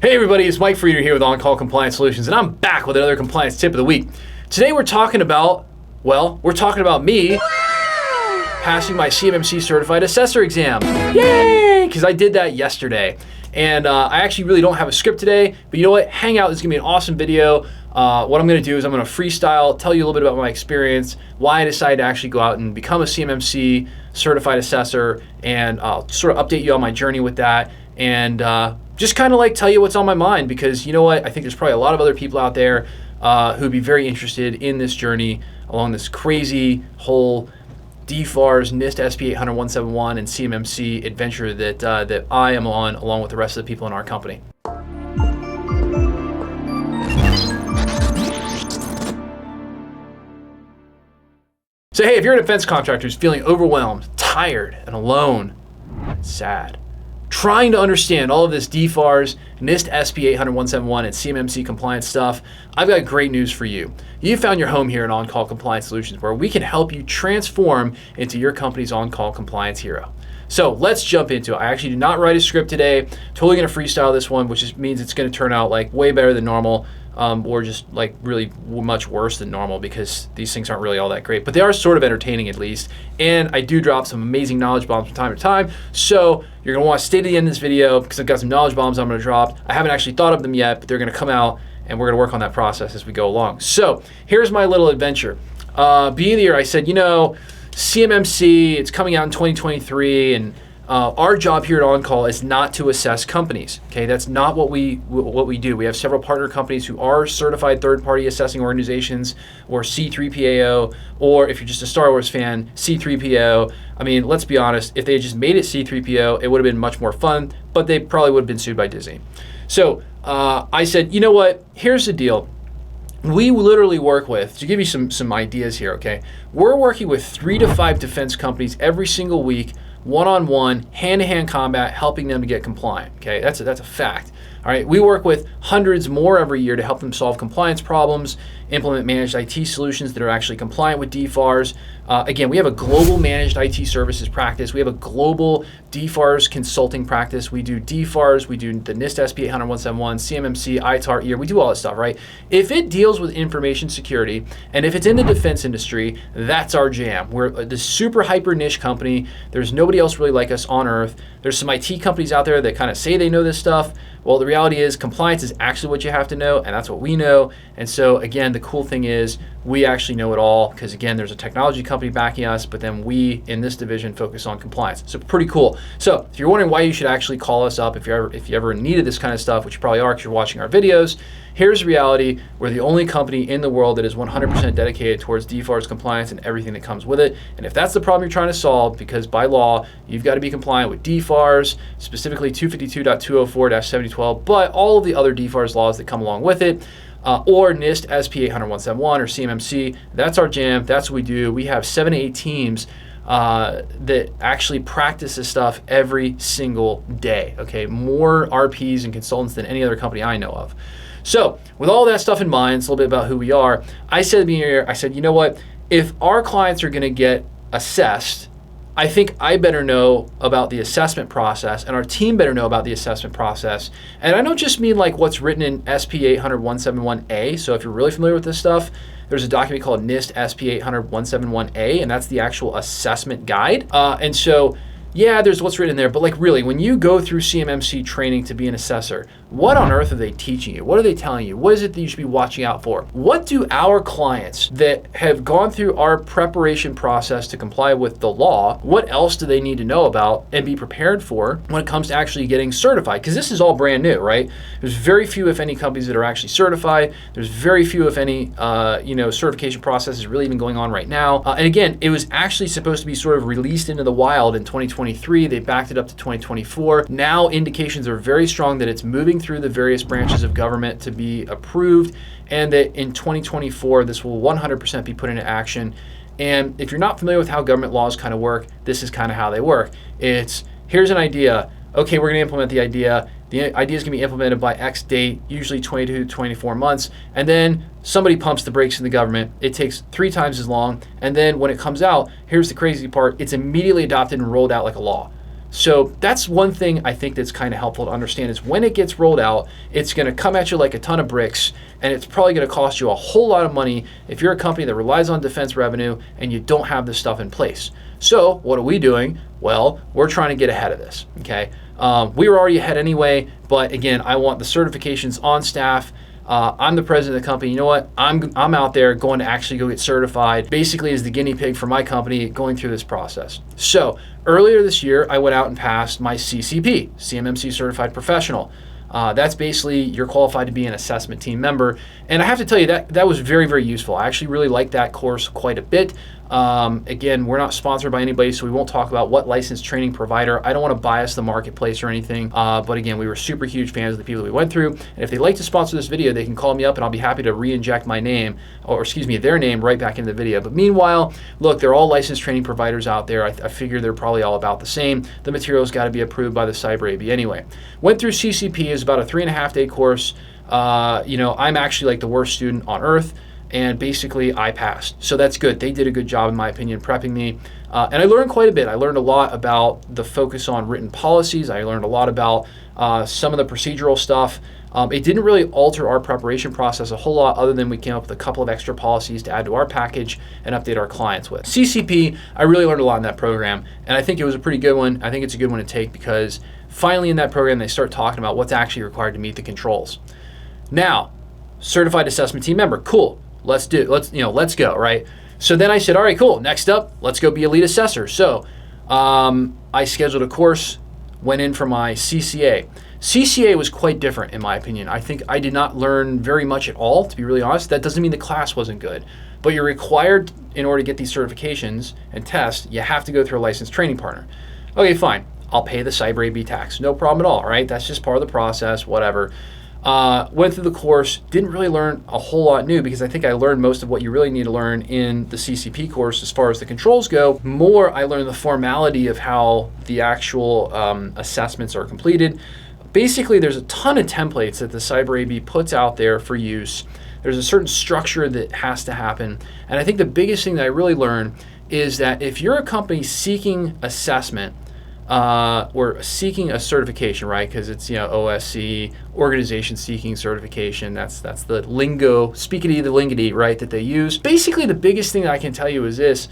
Hey everybody, it's Mike Frieder here with On-Call Compliance Solutions, and I'm back with another compliance tip of the week. Today we're talking about me passing my CMMC Certified Assessor exam. Yay! Because I did that yesterday. And I actually really don't have a script today, but you know what? Hang out, this is gonna be an awesome video. What I'm gonna do is I'm gonna freestyle, tell you a little bit about my experience, why I decided to actually go out and become a CMMC Certified Assessor, and I'll sort of update you on my journey with that, and just kind of like tell you what's on my mind, because you know what? I think there's probably a lot of other people out there who'd be very interested in this journey along this crazy whole DFARS, NIST SP 800-171, and CMMC adventure that I am on, along with the rest of the people in our company. So hey, if you're a defense contractor who's feeling overwhelmed, tired, and alone, sad, trying to understand all of this DFARS, NIST SP 800-171, and CMMC compliance stuff, I've got great news for you. You found your home here at On-Call Compliance Solutions, where we can help you transform into your company's on-call compliance hero. So let's jump into it. I actually did not write a script today. Totally gonna freestyle this one, which just means it's gonna turn out like way better than normal, or just like really much worse than normal, because these things aren't really all that great, but they are sort of entertaining at least. And I do drop some amazing knowledge bombs from time to time. So you're gonna wanna stay to the end of this video, because I've got some knowledge bombs I'm gonna drop. I haven't actually thought of them yet, but they're gonna come out, and we're gonna work on that process as we go along. So here's my little adventure. Beginning of the year, I said, you know, CMMC, it's coming out in 2023, and our job here at On-Call is not to assess companies. Okay, that's not what we do. We have several partner companies who are certified third-party assessing organizations, or C3PAO, or if you're just a Star Wars fan, C3PO. I mean, let's be honest, if they had just made it C3PO, it would have been much more fun, but they probably would have been sued by Disney. So I said, you know what, here's the deal. We literally work with, to give you some ideas here, okay, we're working with 3 to 5 defense companies every single week, one-on-one, hand-to-hand combat, helping them to get compliant, okay? That's a fact. All right, we work with hundreds more every year to help them solve compliance problems, implement managed IT solutions that are actually compliant with DFARS. Again, we have a global managed IT services practice. We have a global DFARS consulting practice. We do DFARS, we do the NIST SP 800-171, CMMC, ITAR, EAR, we do all that stuff, right? If it deals with information security, and if it's in the defense industry, that's our jam. We're the super hyper niche company. There's nobody else really like us on earth. There's some IT companies out there that kind of say they know this stuff. Well, the reality is compliance is actually what you have to know, and that's what we know. And so again, the cool thing is we actually know it all, because again, there's a technology company backing us, but then we in this division focus on compliance. So pretty cool. So if you're wondering why you should actually call us up if you ever needed this kind of stuff, which you probably are because you're watching our videos, here's the reality. We're the only company in the world that is 100% dedicated towards DFARS compliance and everything that comes with it. And if that's the problem you're trying to solve, because by law, you've got to be compliant with DFARS, specifically 252.204-7012, but all of the other DFARS laws that come along with it, or NIST SP 800-171 or CMMC, that's our jam, that's what we do. We have 7 to 8 teams that actually practice this stuff every single day, okay? More RPs and consultants than any other company I know of. So with all that stuff in mind, it's a little bit about who we are. I said, you know what? If our clients are gonna get assessed, I think I better know about the assessment process, and our team better know about the assessment process. And I don't just mean like what's written in SP 800-171A. So if you're really familiar with this stuff, there's a document called NIST SP 800-171A, and that's the actual assessment guide. And so, yeah, there's what's written in there, but like really, when you go through CMMC training to be an assessor, what on earth are they teaching you? What are they telling you? What is it that you should be watching out for? What do our clients that have gone through our preparation process to comply with the law, what else do they need to know about and be prepared for when it comes to actually getting certified? Because this is all brand new, right? There's very few, if any, companies that are actually certified. There's very few, if any, certification processes really even going on right now. And again, it was actually supposed to be sort of released into the wild in 2023. They backed it up to 2024. Now indications are very strong that it's moving through the various branches of government to be approved, and that in 2024 this will 100% be put into action. And if you're not familiar with how government laws kind of work, this is kind of how they work. It's, here's an idea, okay, we're going to implement the idea. The idea is going to be implemented by X date, usually 22 to 24 months, and then somebody pumps the brakes in the government. It takes 3 times as long, and then when it comes out, here's the crazy part, it's immediately adopted and rolled out like a law. So that's one thing I think that's kind of helpful to understand is when it gets rolled out, it's going to come at you like a ton of bricks, and it's probably going to cost you a whole lot of money if you're a company that relies on defense revenue and you don't have this stuff in place. So what are we doing? Well, we're trying to get ahead of this, okay? We were already ahead anyway, but again, I want the certifications on staff. I'm the president of the company. You know what? I'm out there going to actually go get certified, basically as the guinea pig for my company going through this process. So earlier this year, I went out and passed my CCP, CMMC Certified Professional. That's basically you're qualified to be an assessment team member. And I have to tell you that was very, very useful. I actually really liked that course quite a bit. Again, we're not sponsored by anybody, so we won't talk about what licensed training provider. I don't want to bias the marketplace or anything. But again, we were super huge fans of the people that we went through. And if they'd like to sponsor this video, they can call me up and I'll be happy to re-inject my name, or excuse me, their name right back into the video. But meanwhile, look, they're all licensed training providers out there. I figure they're probably all about the same. The material's got to be approved by the Cyber AB anyway. Went through CCP. Is about a 3.5-day course. I'm actually like the worst student on earth. And basically I passed. So that's good. They did a good job, in my opinion, prepping me. And I learned quite a bit. I learned a lot about the focus on written policies. I learned a lot about some of the procedural stuff. It didn't really alter our preparation process a whole lot, other than we came up with a couple of extra policies to add to our package and update our clients with. CCP, I really learned a lot in that program, and I think it was a pretty good one. I think it's a good one to take because finally in that program they start talking about what's actually required to meet the controls. Now, certified assessment team member, cool. Let's go, right? So then I said, all right, cool. Next up, let's go be a lead assessor. So I scheduled a course, went in for my CCA. CCA was quite different, in my opinion. I think I did not learn very much at all, to be really honest. That doesn't mean the class wasn't good, but you're required, in order to get these certifications and tests, you have to go through a licensed training partner. Okay, fine. I'll pay the Cyber AB tax. No problem at all, right? That's just part of the process, whatever. Went through the course, didn't really learn a whole lot new because I think I learned most of what you really need to learn in the CCP course as far as the controls go. More, I learned the formality of how the actual assessments are completed. Basically, there's a ton of templates that the Cyber AB puts out there for use. There's a certain structure that has to happen. And I think the biggest thing that I really learned is that if you're a company seeking assessment, or seeking a certification, right? Because it's OSC, organization seeking certification. That's the lingo, speakity the lingity, right? That they use. Basically, the biggest thing that I can tell you is this: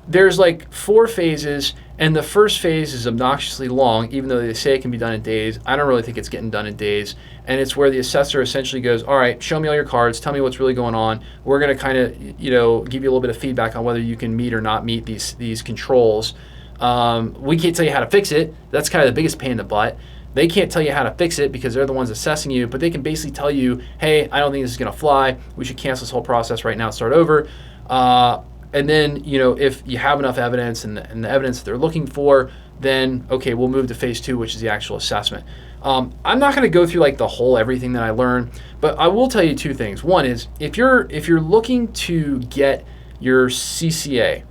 there's like 4 phases, and the first phase is obnoxiously long, even though they say it can be done in days. I don't really think it's getting done in days. And it's where the assessor essentially goes, all right, show me all your cards, tell me what's really going on. We're going to kind of give you a little bit of feedback on whether you can meet or not meet these controls. We can't tell you how to fix it. That's kind of the biggest pain in the butt. They can't tell you how to fix it because they're the ones assessing you, but they can basically tell you, hey, I don't think this is going to fly. We should cancel this whole process right now and start over. And then, if you have enough evidence and the evidence that they're looking for, then, okay, we'll move to phase 2, which is the actual assessment. I'm not going to go through like the whole everything that I learned, but I will tell you 2 things. One is if you're looking to get your CCA,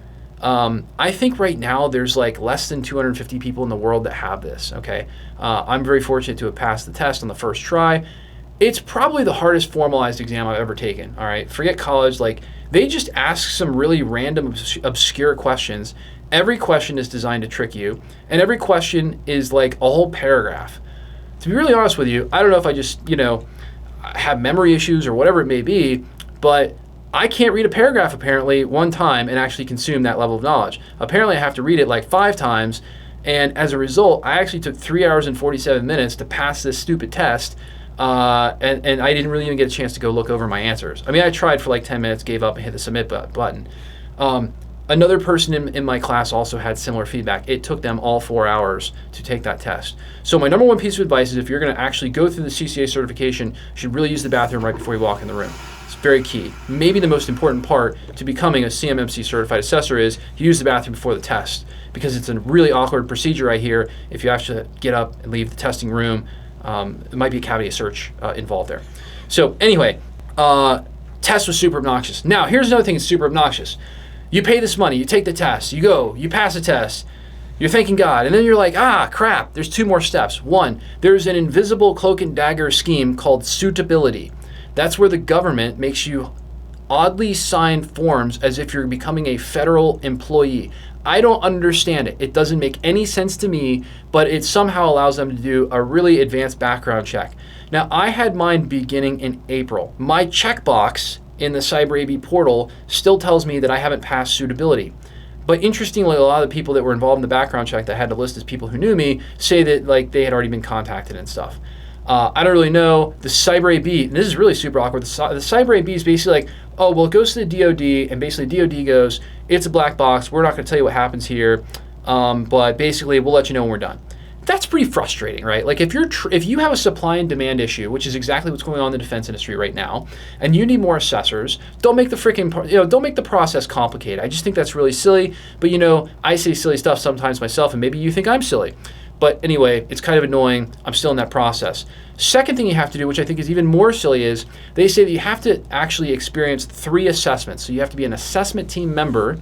I think right now there's like less than 250 people in the world that have this, okay? I'm very fortunate to have passed the test on the first try. It's probably the hardest formalized exam I've ever taken, all right? Forget college, like they just ask some really random, obscure questions. Every question is designed to trick you, and every question is like a whole paragraph. To be really honest with you, I don't know if I just, have memory issues or whatever it may be, but I can't read a paragraph apparently one time and actually consume that level of knowledge. Apparently I have to read it like 5 times, and as a result, I actually took 3 hours and 47 minutes to pass this stupid test, and I didn't really even get a chance to go look over my answers. I mean, I tried for like 10 minutes, gave up, and hit the submit button. Another person in my class also had similar feedback. It took them all 4 hours to take that test. So my number 1 piece of advice is if you're going to actually go through the CCA certification, you should really use the bathroom right before you walk in the room. It's very key. Maybe the most important part to becoming a CMMC Certified Assessor is use the bathroom before the test, because it's a really awkward procedure I hear if you actually get up and leave the testing room. It might be a cavity search involved there. So anyway, test was super obnoxious. Now, here's another thing that's super obnoxious. You pay this money, you take the test, you go, you pass the test, you're thanking God, and then you're like, crap, there's 2 more steps. 1, there's an invisible cloak and dagger scheme called suitability. That's where the government makes you oddly sign forms as if you're becoming a federal employee. I don't understand it. It doesn't make any sense to me, but it somehow allows them to do a really advanced background check. Now, I had mine beginning in April. My checkbox in the CyberAB portal still tells me that I haven't passed suitability. But interestingly, a lot of the people that were involved in the background check that I had to list as people who knew me say that like they had already been contacted and stuff. I don't really know. The CyberAB, and this is really super awkward, the CyberAB is basically like, oh, well, it goes to the DoD, and basically DoD goes, it's a black box, we're not going to tell you what happens here, but basically we'll let you know when we're done. That's pretty frustrating, right? Like if you have a supply and demand issue, which is exactly what's going on in the defense industry right now, and you need more assessors, don't make don't make the process complicated. I just think that's really silly. But I say silly stuff sometimes myself, and maybe you think I'm silly. But anyway, it's kind of annoying. I'm still in that process. Second thing you have to do, which I think is even more silly, is they say that you have to actually experience 3 assessments. So you have to be an assessment team member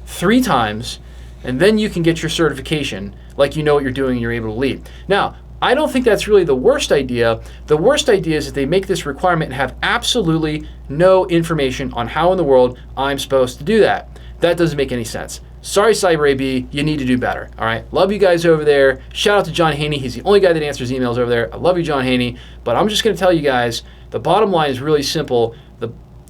3 times, and then you can get your certification, like you know what you're doing and you're able to lead. Now, I don't think that's really the worst idea. The worst idea is that they make this requirement and have absolutely no information on how in the world I'm supposed to do that. That doesn't make any sense. Sorry, CyberAB, you need to do better. All right, love you guys over there. Shout out to John Haney. He's the only guy that answers emails over there. I love you, John Haney. But I'm just going to tell you guys, the bottom line is really simple.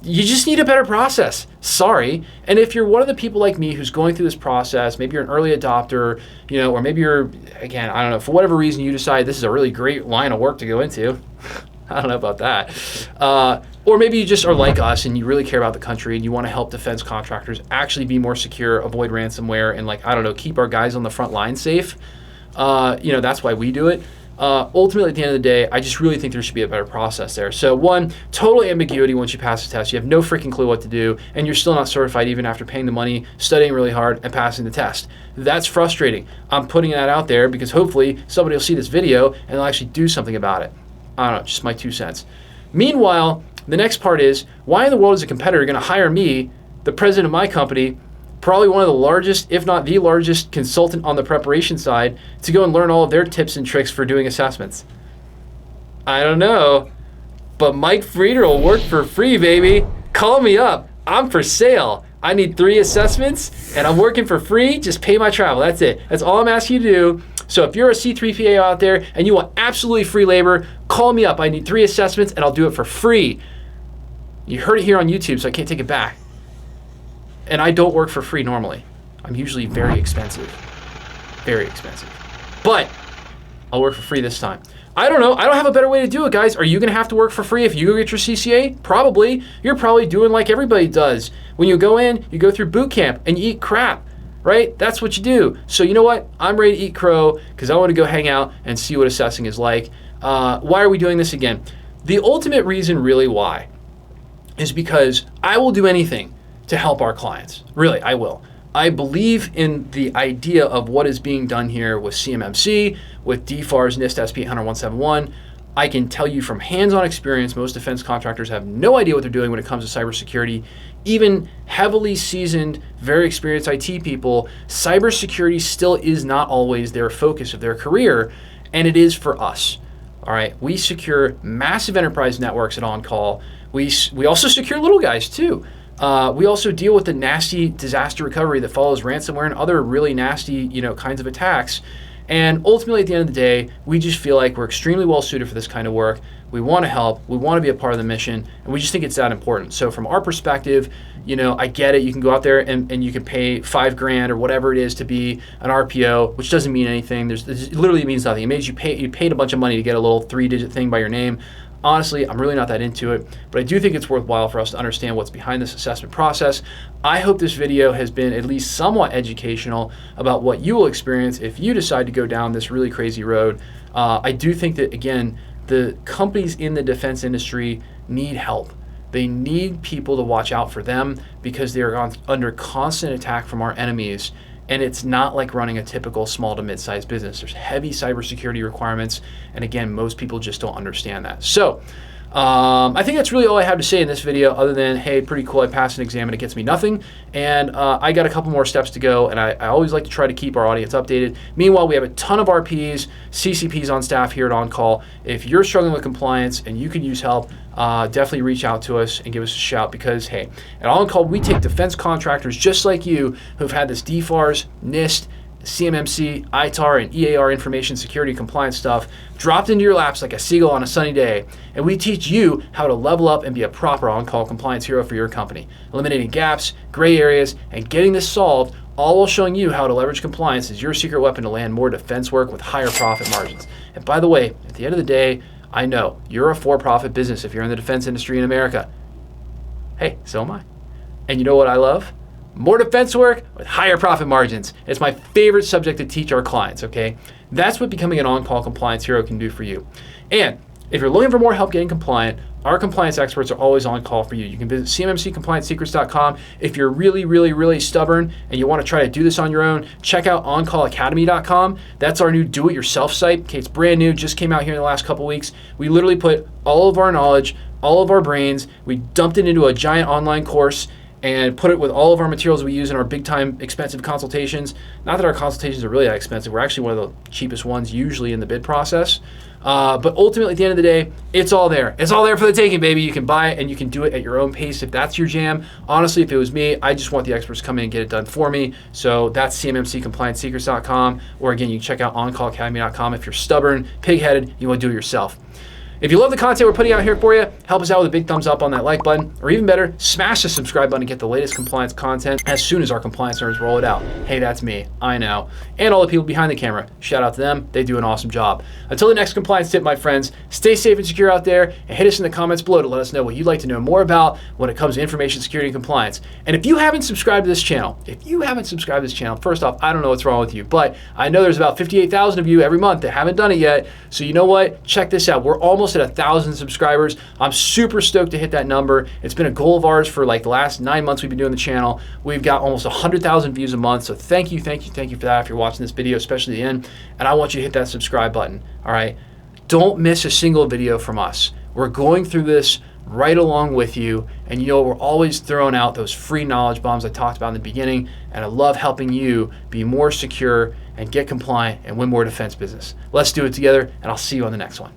You just need a better process. Sorry. And if you're one of the people like me who's going through this process, maybe you're an early adopter, or maybe you're, again, I don't know, for whatever reason you decide this is a really great line of work to go into. I don't know about that. Or maybe you just are like us and you really care about the country and you want to help defense contractors actually be more secure, avoid ransomware, and keep our guys on the front line safe. That's why we do it. Ultimately, at the end of the day, I just really think there should be a better process there. So 1, total ambiguity once you pass the test. You have no freaking clue what to do, and you're still not certified even after paying the money, studying really hard, and passing the test. That's frustrating. I'm putting that out there because hopefully somebody will see this video and they'll actually do something about it. I don't know, just my 2 cents. Meanwhile, the next part is, why in the world is a competitor going to hire me, the president of my company, probably one of the largest, if not the largest consultant on the preparation side, to go and learn all of their tips and tricks for doing assessments? I don't know, but Mike Frieder will work for free, baby. Call me up. I'm for sale. I need 3 assessments, and I'm working for free. Just pay my travel. That's it. That's all I'm asking you to do. So if you're a C3PA out there and you want absolutely free labor, call me up. I need 3 assessments, and I'll do it for free. You heard it here on YouTube, so I can't take it back. And I don't work for free normally. I'm usually very expensive. Very expensive. But I'll work for free this time. I don't know. I don't have a better way to do it, guys. Are you going to have to work for free if you go get your CCA? Probably. You're probably doing like everybody does. When you go in, you go through boot camp and you eat crap, right? That's what you do. So you know what? I'm ready to eat crow because I want to go hang out and see what assessing is like. Why are we doing this again? The ultimate reason really why is because I will do anything to help our clients. Really, I will. I believe in the idea of what is being done here with CMMC, with DFARS, NIST SP 800-171. I can tell you from hands-on experience, most defense contractors have no idea what they're doing when it comes to cybersecurity. Even heavily seasoned, very experienced IT people, cybersecurity still is not always their focus of their career, and it is for us. All right, we secure massive enterprise networks at On-Call. We also secure little guys too. We also deal with the nasty disaster recovery that follows ransomware and other really nasty, kinds of attacks. And ultimately, at the end of the day, we just feel like we're extremely well suited for this kind of work. We want to help. We want to be a part of the mission, and we just think it's that important. So from our perspective, I get it. You can go out there and you can pay $5,000 or whatever it is to be an RPO, which doesn't mean anything. It literally means nothing. It means you paid a bunch of money to get a little 3-digit thing by your name. Honestly, I'm really not that into it, but I do think it's worthwhile for us to understand what's behind this assessment process. I hope this video has been at least somewhat educational about what you will experience if you decide to go down this really crazy road. I do think that, again, the companies in the defense industry need help. They need people to watch out for them because they are under constant attack from our enemies. And it's not like running a typical small to mid-sized business. There's heavy cybersecurity requirements. And again, most people just don't understand that. So I think that's really all I have to say in this video, other than, hey, pretty cool, I passed an exam and it gets me nothing. And I got a couple more steps to go, and I always like to try to keep our audience updated. Meanwhile, we have a ton of RPs, CCPs on staff here at On Call. If you're struggling with compliance and you could use help, definitely reach out to us and give us a shout, because, hey, at On Call, we take defense contractors just like you who've had this DFARS, NIST, CMMC, ITAR, and EAR information security compliance stuff dropped into your laps like a seagull on a sunny day, and we teach you how to level up and be a proper on-call compliance hero for your company, eliminating gaps, gray areas, and getting this solved, all while showing you how to leverage compliance as your secret weapon to land more defense work with higher profit margins. And by the way, at the end of the day, I know you're a for-profit business if you're in the defense industry in America. Hey, so am I. And you know what I love? More defense work with higher profit margins. It's my favorite subject to teach our clients, okay? That's what becoming an on-call compliance hero can do for you. And if you're looking for more help getting compliant, our compliance experts are always on call for you. You can visit cmmccompliancesecrets.com. If you're really, really, really stubborn and you want to try to do this on your own, check out oncallacademy.com. That's our new do-it-yourself site. Okay, it's brand new, just came out here in the last couple weeks. We literally put all of our knowledge, all of our brains, we dumped it into a giant online course and put it with all of our materials we use in our big-time expensive consultations. Not that our consultations are really that expensive. We're actually one of the cheapest ones usually in the bid process. But ultimately, at the end of the day, it's all there. It's all there for the taking, baby. You can buy it and you can do it at your own pace if that's your jam. Honestly, if it was me, I just want the experts to come in and get it done for me. So that's cmmccompliancesecrets.com. Or again, you can check out oncallacademy.com. If you're stubborn, pig-headed, you want to do it yourself. If you love the content we're putting out here for you, help us out with a big thumbs up on that like button, or even better, smash the subscribe button to get the latest compliance content as soon as our compliance nerds roll it out. Hey, that's me, I know. And all the people behind the camera, shout out to them, they do an awesome job. Until the next compliance tip, my friends, stay safe and secure out there, and hit us in the comments below to let us know what you'd like to know more about when it comes to information security and compliance. And if you haven't subscribed to this channel, first off, I don't know what's wrong with you, but I know there's about 58,000 of you every month that haven't done it yet, so you know what? Check this out. We're almost at 1,000 subscribers. I'm super stoked to hit that number. It's been a goal of ours for like the last 9 months we've been doing the channel. We've got almost 100,000 views a month. So thank you for that if you're watching this video, especially the end. And I want you to hit that subscribe button. All right. Don't miss a single video from us. We're going through this right along with you. And you know, we're always throwing out those free knowledge bombs I talked about in the beginning. And I love helping you be more secure and get compliant and win more defense business. Let's do it together, and I'll see you on the next one.